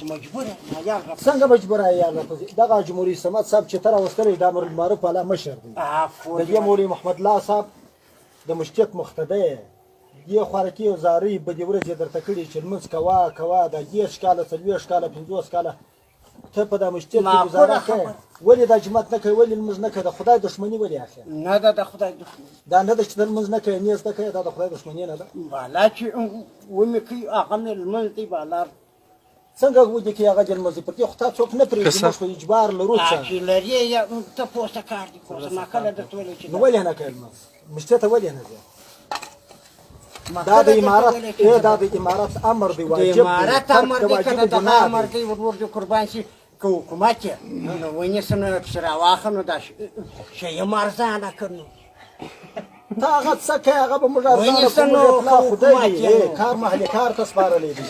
مجبور یې څنګه مجبور یې یار راپسې دغه جمهوري صمد صاحب چې ته راوستلی دا امرالمعروف والا مشر دی د دې مولوي محمد الله صاحب د مشتق مقتدی دې خوارکي او زارۍ بدې ورځې درته کړي چې لمونځ کوه دا 10 کاله 40 کاله 50 کاله ته په دا مشتق کې ګزاره کوې ولې دا جماعت نه کوې ولې لمونځ نه کوې د خدای دښمني ولې اخر نه ده د خدای دښمني دا نه ده چې ته لمونځ نه کوې نیز نه کوې دا د خدای دښمني نه ده بالا چې ومې کوي هغه مې لمونځ دی بالا څنګه ودې کې هغه جل مزي پرې خو تا څوک نه پرېږدي موږ په اجبار لرو څه چې لري یا ته پوسټه کار دي کوم ما کله درته ویل چې نو ولې نه کوې لمونځ مشته ته ولې نه ځې دا د امارت دا د امارت امر دی واجب د امارت امر دی که دغه امر دی ورور دې قربان شي که حکومت یې نو ونیسه نو پسې راواخه نو دا شی یې ارزانه کړ نو تا هغه څه کوې هغه به موږ ارزانه کړو خدای دی کار محلي کار ته سپارلی دی